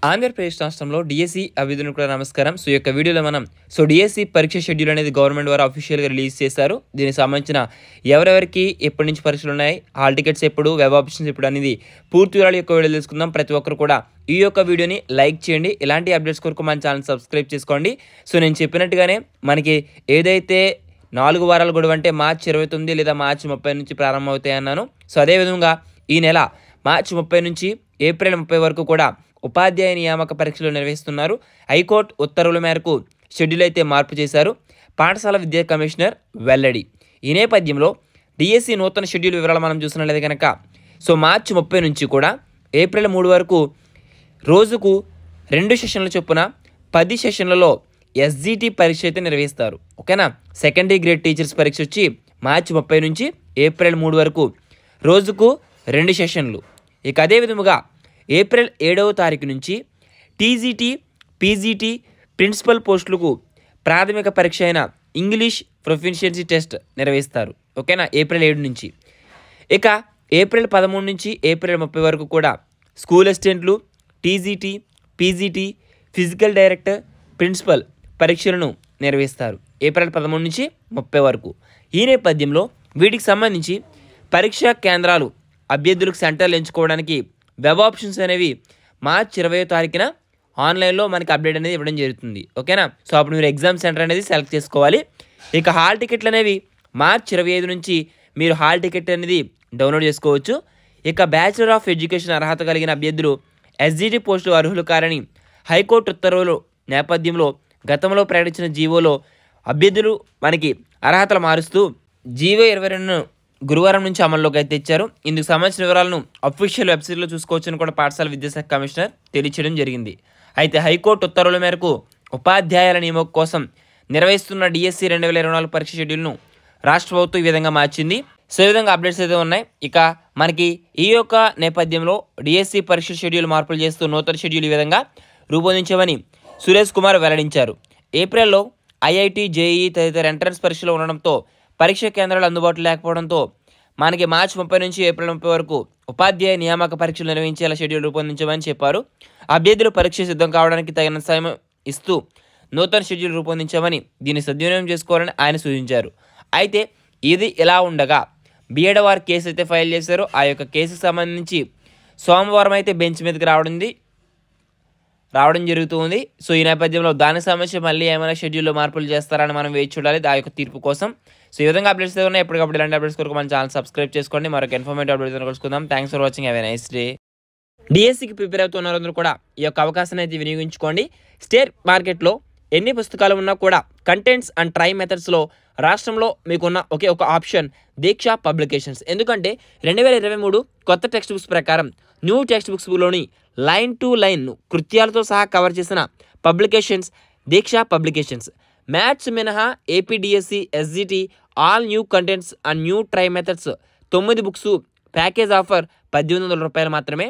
ఆంధ్రప్రదేశ్ రాష్ట్రంలో డిఎస్సి అభ్యర్థులకు కూడా నమస్కారం. సో ఈ యొక్క వీడియోలో మనం డిఎస్సి పరీక్ష షెడ్యూల్ అనేది గవర్నమెంట్ ద్వారా అఫీషియల్గా రిలీజ్ చేశారు. దీనికి సంబంధించిన ఎవరెవరికి ఎప్పటి నుంచి పరీక్షలు ఉన్నాయి, హాల్ టికెట్స్ ఎప్పుడు, వెబ్ ఆప్షన్స్ ఎప్పుడు అనేది పూర్తి వివరాలు యొక్క వీడియో తెలుసుకుందాం. ప్రతి ఒక్కరు కూడా ఈ యొక్క వీడియోని లైక్ చేయండి. ఇలాంటి అప్డేట్స్ కొరకు మన ఛానల్ సబ్స్క్రైబ్ చేసుకోండి. సో నేను చెప్పినట్టుగానే మనకి ఏదైతే 4 వారాల గడువు అంటే మార్చి 29 లేదా మార్చి 30 నుంచి ప్రారంభమవుతాయి అన్నాను. సో అదేవిధంగా ఈ నెల మార్చి 30 నుంచి ఏప్రిల్ 30 వరకు కూడా ఉపాధ్యాయ నియామక పరీక్షలు నిర్వహిస్తున్నారు. హైకోర్టు ఉత్తర్వుల మేరకు షెడ్యూల్ అయితే మార్పు చేశారు. పాఠశాల విద్యా కమిషనర్ వెల్లడి. ఈ నేపథ్యంలో డిఎస్సి నూతన షెడ్యూల్ వివరాలు మనం చూసినట్లయితే కనుక మార్చి 30 నుంచి కూడా ఏప్రిల్ 3 వరకు రోజుకు 2 సెషన్ల చొప్పున 10 సెషన్లలో ఎస్జిటి పరీక్ష అయితే నిర్వహిస్తారు. ఓకేనా. సెకండరీ గ్రేడ్ టీచర్స్ పరీక్ష వచ్చి మార్చి 30 నుంచి ఏప్రిల్ 3 వరకు రోజుకు 2 సెషన్లు. ఇక అదేవిధముగా ఏప్రిల్ 7వ తారీఖు నుంచి టీజీటీ, పీజీటీ ప్రిన్సిపల్ పోస్టులకు ప్రాథమిక పరీక్ష అయిన ఇంగ్లీష్ ప్రొఫిషియన్సీ టెస్ట్ నిర్వహిస్తారు. ఓకేనా. ఏప్రిల్ 7 నుంచి. ఇక ఏప్రిల్ 13 నుంచి ఏప్రిల్ 30 వరకు కూడా స్కూల్ అసిస్టెంట్లు, TGT, PGT, physical director, principal పరీక్షలను నిర్వహిస్తారు. ఏప్రిల్ 13 నుంచి 30 వరకు. ఈ నేపథ్యంలో వీటికి సంబంధించి పరీక్షా కేంద్రాలు అభ్యర్థులకు సెంటర్లు ఎంచుకోవడానికి వెబ్ ఆప్షన్స్ అనేవి మార్చి 20వ తారీఖున ఆన్లైన్లో మనకి అప్డేట్ అనేది ఇవ్వడం జరుగుతుంది. ఓకేనా. సో అప్పుడు మీరు ఎగ్జామ్ సెంటర్ అనేది సెలెక్ట్ చేసుకోవాలి. ఇక హాల్ టికెట్లు అనేవి మార్చి 25 నుంచి మీరు హాల్ టికెట్ అనేది డౌన్లోడ్ చేసుకోవచ్చు. ఇక బ్యాచిలర్ ఆఫ్ ఎడ్యుకేషన్ అర్హత కలిగిన అభ్యర్థులు ఎస్జిటి పోస్టులు అర్హులు కారని హైకోర్టు ఉత్తర్వుల నేపథ్యంలో గతంలో ప్రకటించిన జీవోలో అభ్యర్థులు మనకి అర్హతలు మారుస్తూ జీవో 22 గురువారం నుంచి అమల్లోకి అయితే ఇచ్చారు. ఇందుకు సంబంధించిన వివరాలను అఫీషియల్ వెబ్సైట్లో చూసుకోవచ్చని కూడా పాఠశాల విద్యాశాఖ కమిషనర్ తెలియచేయడం జరిగింది. అయితే హైకోర్టు ఉత్తర్వుల మేరకు ఉపాధ్యాయుల నియామకం కోసం నిర్వహిస్తున్న డిఎస్సి 2024 పరీక్ష షెడ్యూల్ను రాష్ట్ర ప్రభుత్వం ఈ విధంగా మార్చింది. సో ఈ విధంగా అప్డేట్స్ అయితే ఉన్నాయి. ఇక మనకి ఈ యొక్క నేపథ్యంలో డిఎస్సి పరీక్ష షెడ్యూల్ మార్పులు చేస్తూ నూతన షెడ్యూల్ ఈ విధంగా రూపొందించామని సురేష్ కుమార్ వెల్లడించారు. ఏప్రిల్లో ఐఐటి, జేఈఈ తదితర ఎంట్రన్స్ పరీక్షలు ఉండడంతో పరీక్ష కేంద్రాలు అందుబాటులో లేకపోవడంతో మనకి మార్చి 30 నుంచి ఏప్రిల్ 30 వరకు ఉపాధ్యాయ నియామక పరీక్షలు నిర్వహించేలా షెడ్యూల్ రూపొందించమని చెప్పారు. అభ్యర్థులు పరీక్ష సిద్ధం కావడానికి తగిన సమయం ఇస్తూ నూతన షెడ్యూల్ రూపొందించామని దీన్ని సద్వినియోగం చేసుకోవాలని ఆయన సూచించారు. అయితే ఇది ఇలా ఉండగా బిఎడ్ వారు కేసు అయితే ఫైల్ చేశారు. ఆ యొక్క కేసుకు సంబంధించి సోమవారం అయితే బెంచ్ మీదకి రావడం జరుగుతుంది. సో ఈ నేపథ్యంలో దానికి సంబంధించి మళ్ళీ ఏమైనా షెడ్యూల్లో మార్పులు చేస్తారని మనం వేచి చూడాలి ఆ యొక్క తీర్పు కోసం. సో ఈ విధంగా అప్డేట్స్ ఉన్నాయి. ఎప్పటికప్పుడు ఇలాంటి అప్డేట్స్ కొరకు మన ఛానల్ సబ్స్క్రైబ్ చేసుకోండి. మరొక ఇన్ఫర్మేటివ్ అప్డేట్స్ కలుసుకుందాం. Thanks for watching. Have a nice day. డిఎస్సికి ప్రిపేర్ అవుతున్నవారందరూ కూడా ఈ యొక్క అవకాశాన్ని అయితే వినియోగించుకోండి. స్టేట్ మార్కెట్లో ఎన్ని పుస్తకాలు ఉన్నా కూడా కంటెంట్స్ అండ్ ట్రై మెథడ్స్లో రాష్ట్రంలో మీకున్న ఒకే ఒక ఆప్షన్ దీక్ష పబ్లికేషన్స్. ఎందుకంటే 2023 కొత్త టెక్స్ట్ బుక్స్ ప్రకారం న్యూ టెక్స్ట్ బుక్స్లోని లైన్ టు లైన్ కృత్యాలతో సహా కవర్ చేసిన పబ్లికేషన్స్ దీక్ష పబ్లికేషన్స్. మ్యాథ్స్ మినహా APDSC, SGT all new contents and new try methods 9 books package offer 1800 రూపాయలు మాత్రమే.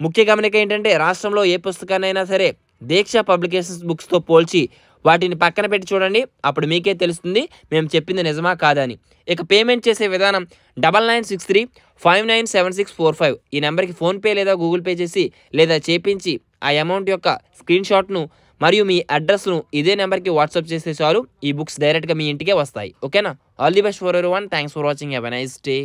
ముఖ్య గమనిక ఏంటంటే రాష్ట్రంలో ఏ పుస్తకాన్నైనా సరే దీక్ష పబ్లికేషన్స్ బుక్స్తో పోల్చి వాటిని పక్కన పెట్టి చూడండి. అప్పుడు మీకే తెలుస్తుంది మేము చెప్పింది నిజమా కాదా అని. ఇక పేమెంట్ చేసే విధానం 9963597645 ఈ నెంబర్కి ఫోన్పే లేదా గూగుల్ పే చేసి లేదా చేపించి ఆ అమౌంట్ యొక్క స్క్రీన్ షాట్ను మరియు మీ అడ్రస్ను ఇదే నెంబర్కి వాట్సాప్ చేస్తే చాలు. ఈ బుక్స్ డైరెక్ట్గా మీ ఇంటికే వస్తాయి. ఓకేనా. All the best for everyone. Thanks for watching. Have a nice day.